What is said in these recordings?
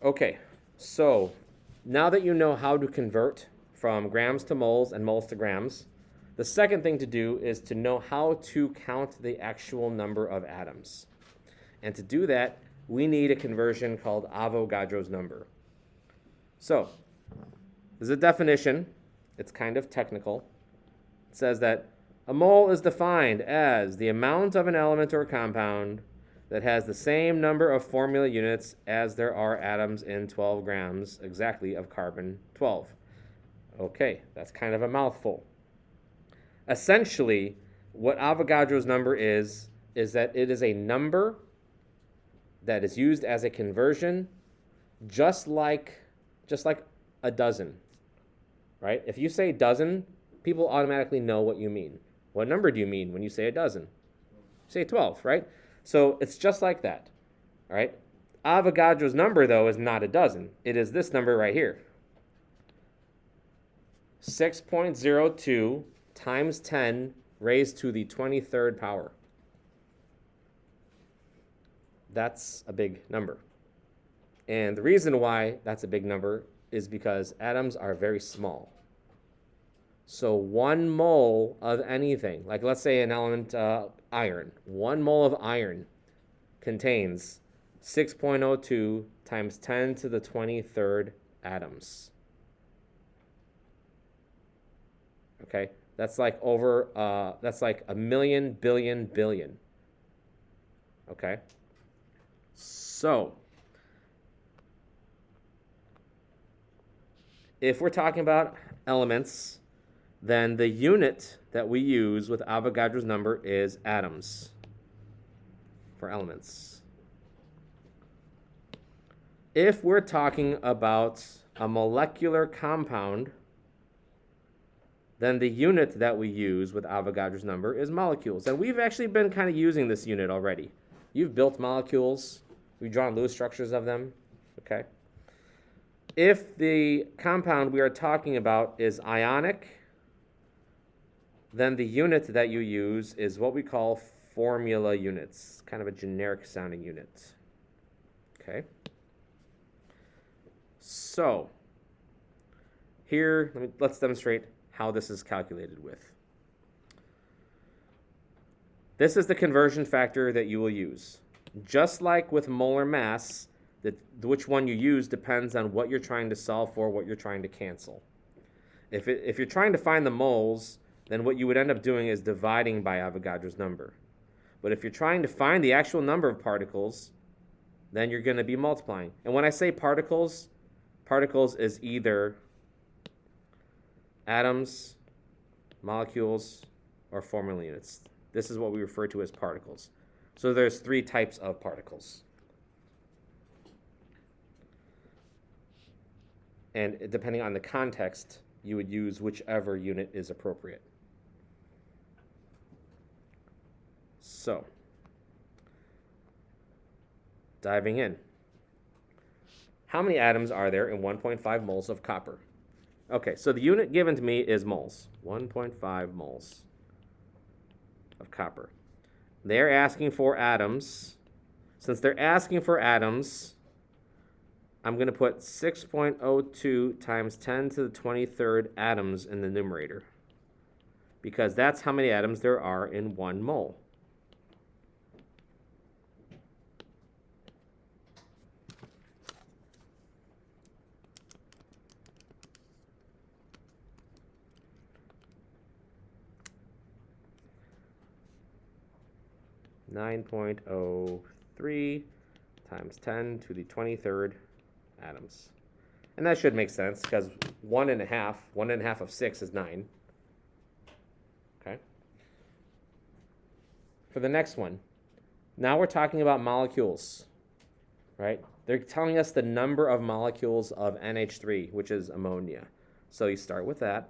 Okay, so now that you know how to convert from grams to moles and moles to grams, the second thing to do is to know how to count the actual number of atoms. And to do that, we need a conversion called Avogadro's number. So, there's a definition. It's kind of technical. It says that a mole is defined as the amount of an element or compound that has the same number of formula units as there are atoms in 12 grams exactly of carbon-12. Okay, that's kind of a mouthful. Essentially, what Avogadro's number is that it is a number that is used as a conversion, just like a dozen, right? If you say dozen, people automatically know what you mean. What number do you mean when you say a dozen? You say 12, right? So it's just like that, all right? Avogadro's number, though, is not a dozen. It is this number right here. 6.02 times 10 raised to the 23rd power. That's a big number. And the reason why that's a big number is because atoms are very small. So 1 mole of anything, like let's say an element iron, 1 mole of iron contains 6.02 times 10 to the 23rd atoms. Okay, that's like that's like a million, billion, billion. Okay, so if we're talking about elements, then the unit that we use with Avogadro's number is atoms for elements. If we're talking about a molecular compound, then the unit that we use with Avogadro's number is molecules. And we've actually been kind of using this unit already. You've built molecules. We've drawn Lewis structures of them. Okay. If the compound we are talking about is ionic, then the unit that you use is what we call formula units, kind of a generic sounding unit. Okay. So here, let's demonstrate how this is calculated with. This is the conversion factor that you will use. Just like with molar mass, which one you use depends on what you're trying to solve for, what you're trying to cancel. If you're trying to find the moles, then what you would end up doing is dividing by Avogadro's number. But if you're trying to find the actual number of particles, then you're going to be multiplying. And when I say particles, particles is either atoms, molecules, or formula units. This is what we refer to as particles. So there's 3 types of particles. And depending on the context, you would use whichever unit is appropriate. So, diving in. How many atoms are there in 1.5 moles of copper? Okay, so the unit given to me is moles. 1.5 moles of copper. They're asking for atoms. Since they're asking for atoms, I'm going to put 6.02 times 10 to the 23rd atoms in the numerator, because that's how many atoms there are in 1 mole. .03 times 10 to the 23rd atoms. And that should make sense because 1.5 of 6 is 9. Okay. For the next one, now we're talking about molecules, right? They're telling us the number of molecules of NH3, which is ammonia. So you start with that.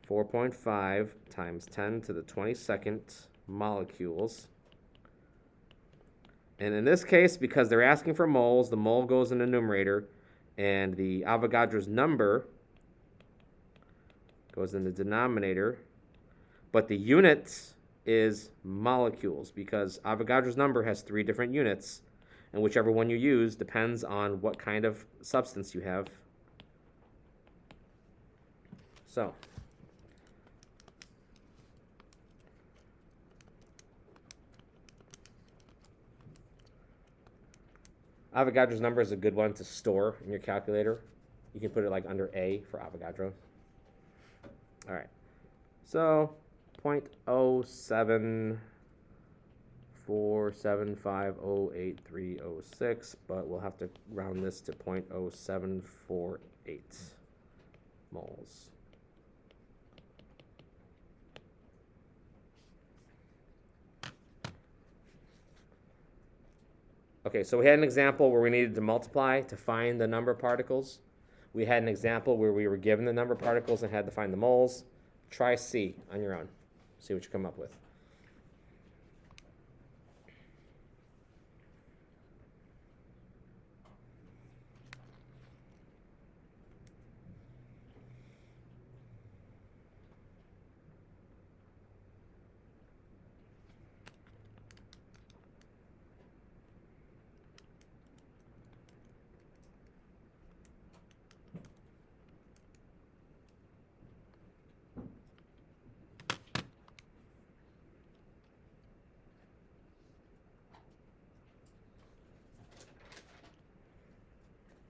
4.5 times 10 to the 22nd molecules. And in this case, because they're asking for moles, the mole goes in the numerator, and the Avogadro's number goes in the denominator. But the unit is molecules, because Avogadro's number has 3 different units. And whichever one you use depends on what kind of substance you have. So, Avogadro's number is a good one to store in your calculator. You can put it like under A for Avogadro. All right. So 0.07475083006, but we'll have to round this to 0.0748 moles. Okay, so we had an example where we needed to multiply to find the number of particles. We had an example where we were given the number of particles and had to find the moles. Try C on your own. See what you come up with.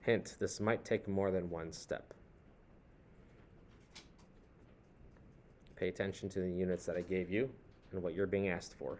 Hint, this might take more than one step. Pay attention to the units that I gave you and what you're being asked for.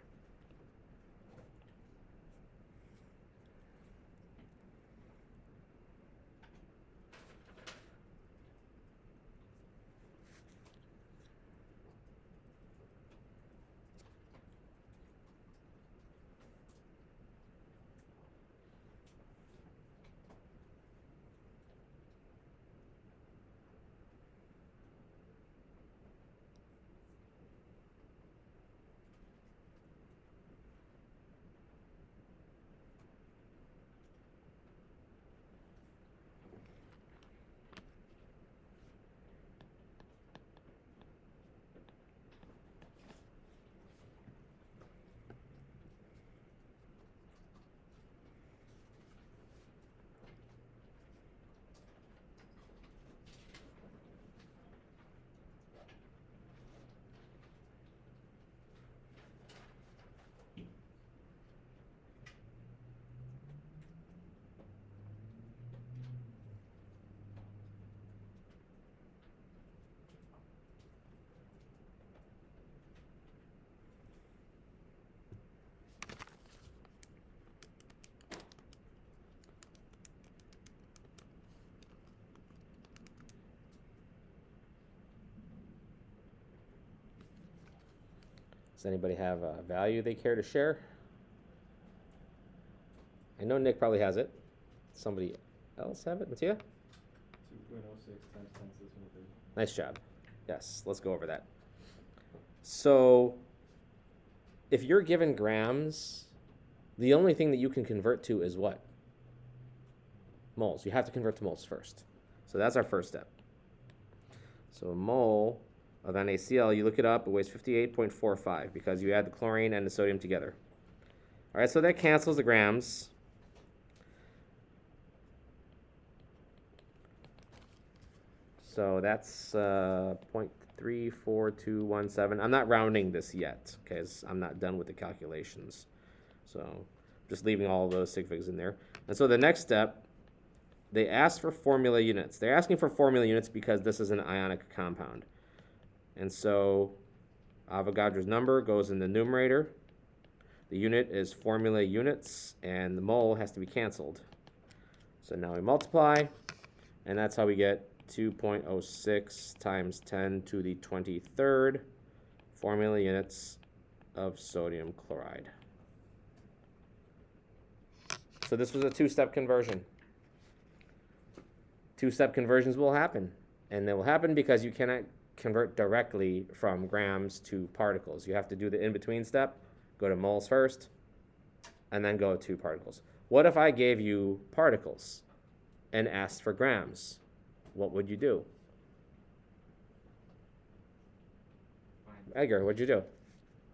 Does anybody have a value they care to share? I know Nick probably has it. Somebody else have it? Mattia? 2.06 times 10 to the 23rd. Nice job. Yes, let's go over that. So, if you're given grams, the only thing that you can convert to is what? Moles. You have to convert to moles first. So that's our first step. So a mole of NaCl, you look it up, it weighs 58.45 because you add the chlorine and the sodium together. All right, so that cancels the grams. So that's 0.34217. I'm not rounding this yet because I'm not done with the calculations. So just leaving all of those sig figs in there. And so the next step, they ask for formula units. They're asking for formula units because this is an ionic compound. And so Avogadro's number goes in the numerator. The unit is formula units, and the mole has to be canceled. So now we multiply, and that's how we get 2.06 times 10 to the 23rd formula units of sodium chloride. So this was a two-step conversion. Two-step conversions will happen, and they will happen because you cannot convert directly from grams to particles. You have to do the in-between step, go to moles first, and then go to particles. What if I gave you particles and asked for grams? What would you do? Edgar, what'd you do?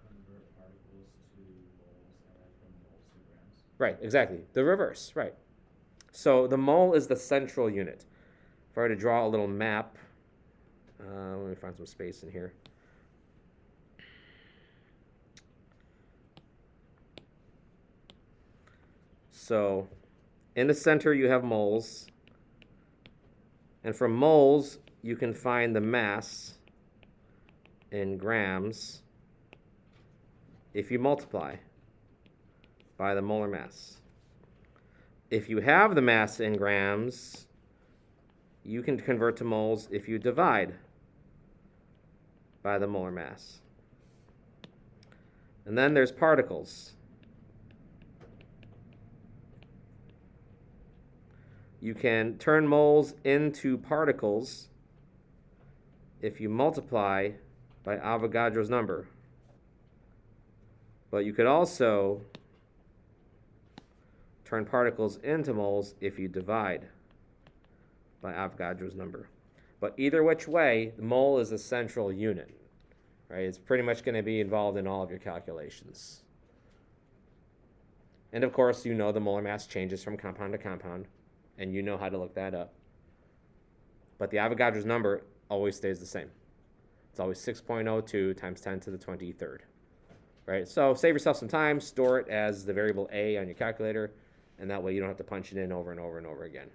Convert particles to moles and then from moles to grams. Right, exactly. The reverse, right. So the mole is the central unit. If I were to draw a little map, let me find some space in here. So in the center you have moles, and from moles you can find the mass in grams if you multiply by the molar mass. If you have the mass in grams, you can convert to moles if you divide by the molar mass. And then there's particles. You can turn moles into particles if you multiply by Avogadro's number. But you could also turn particles into moles if you divide by Avogadro's number. But either which way, the mole is a central unit, right? It's pretty much going to be involved in all of your calculations. And of course, you know the molar mass changes from compound to compound, and you know how to look that up. But the Avogadro's number always stays the same. It's always 6.02 times 10 to the 23rd, right? So save yourself some time, store it as the variable a on your calculator, and that way you don't have to punch it in over and over and over again.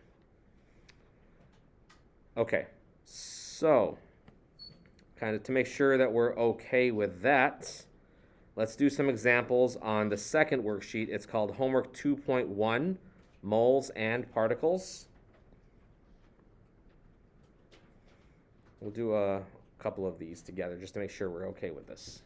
Okay, so kind of to make sure that we're okay with that, let's do some examples on the second worksheet. It's called Homework 2.1, Moles and Particles. We'll do a couple of these together just to make sure we're okay with this.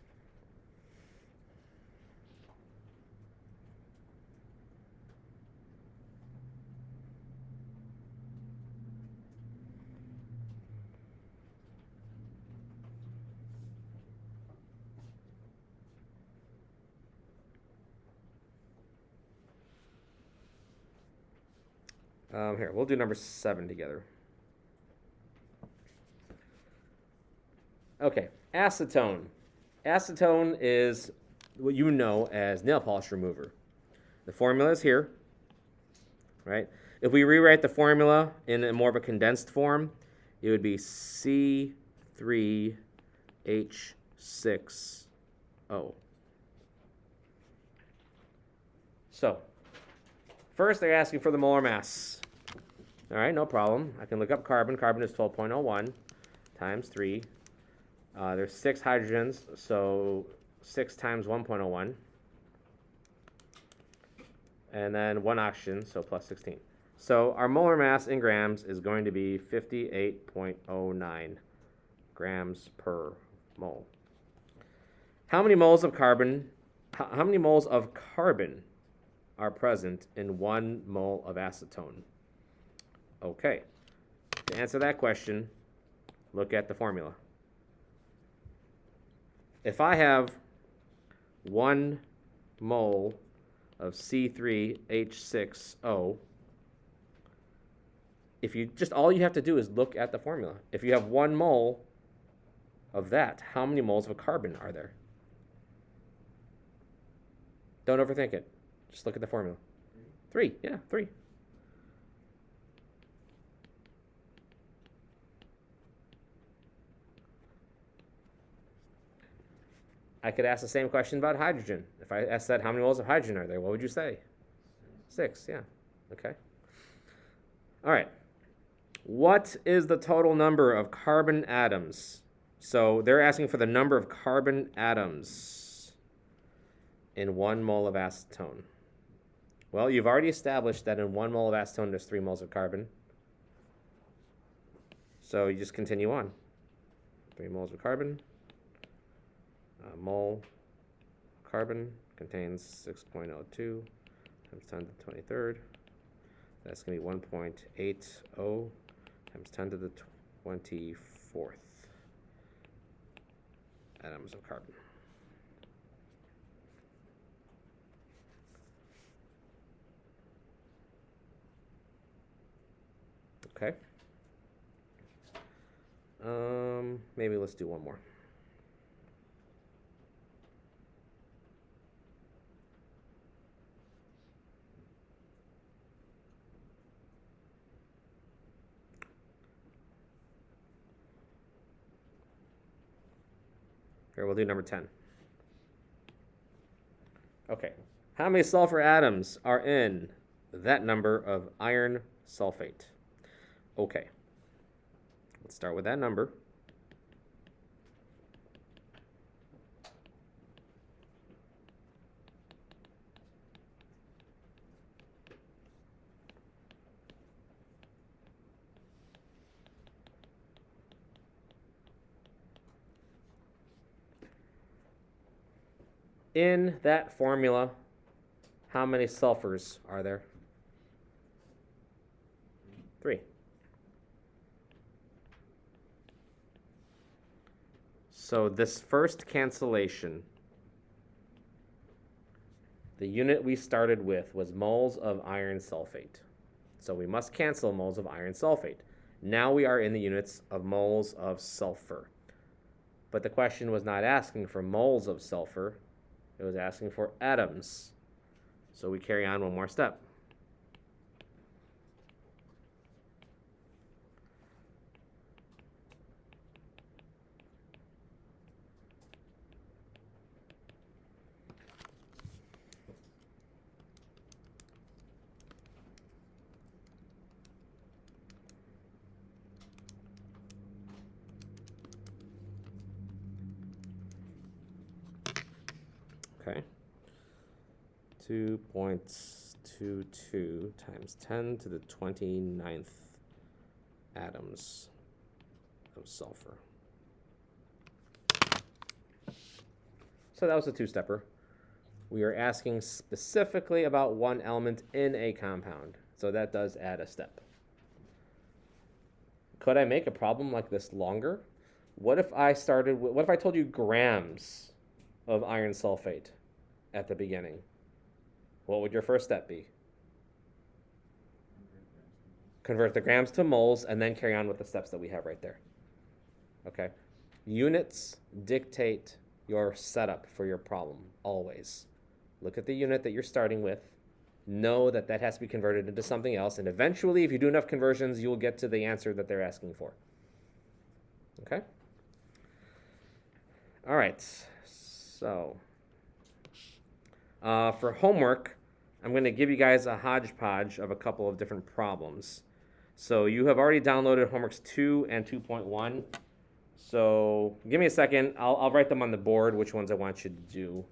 Here, we'll do number 7 together. Okay, acetone. Acetone is what you know as nail polish remover. The formula is here, right? If we rewrite the formula in a more of a condensed form, it would be C3H6O. So, first they're asking for the molar mass. All right, no problem. I can look up carbon. Carbon is 12.01 times 3. There's 6 hydrogens, so 6 times 1.01. And then 1 oxygen, so plus 16. So our molar mass in grams is going to be 58.09 grams per mole. How many moles of carbon are present in 1 mole of acetone? Okay, to answer that question, look at the formula. If I have 1 mole of C3H6O, all you have to do is look at the formula. If you have 1 mole of that, how many moles of carbon are there? Don't overthink it. Just look at the formula. 3, yeah, 3. I could ask the same question about hydrogen. If I asked that, how many moles of hydrogen are there? What would you say? 6, yeah. Okay. All right. What is the total number of carbon atoms? So they're asking for the number of carbon atoms in 1 mole of acetone. Well, you've already established that in 1 mole of acetone, there's 3 moles of carbon. So you just continue on. 3 moles of carbon. Mole carbon contains 6.02 times 10 to the 23rd. That's going to be 1.80 times 10 to the 24th atoms of carbon. Okay. Maybe let's do one more. Here, we'll do number 10. Okay. How many sulfur atoms are in that number of iron sulfate? Okay. Let's start with that number. In that formula, how many sulfurs are there? 3. So this first cancellation, the unit we started with was moles of iron sulfate. So we must cancel moles of iron sulfate. Now we are in the units of moles of sulfur. But the question was not asking for moles of sulfur. It was asking for atoms. So we carry on one more step. Okay. 2.22 times 10 to the 29th atoms of sulfur. So that was a two-stepper. We are asking specifically about one element in a compound. So that does add a step. Could I make a problem like this longer? What if I told you grams of iron sulfate at the beginning? What would your first step be? Convert the grams to moles and then carry on with the steps that we have right there. Okay. Units dictate your setup for your problem, always. Look at the unit that you're starting with. Know that that has to be converted into something else, and eventually, if you do enough conversions, you will get to the answer that they're asking for. Okay? All right. So, for homework, I'm going to give you guys a hodgepodge of a couple of different problems. So you have already downloaded homeworks 2 and 2.1. So give me a second. I'll write them on the board, which ones I want you to do.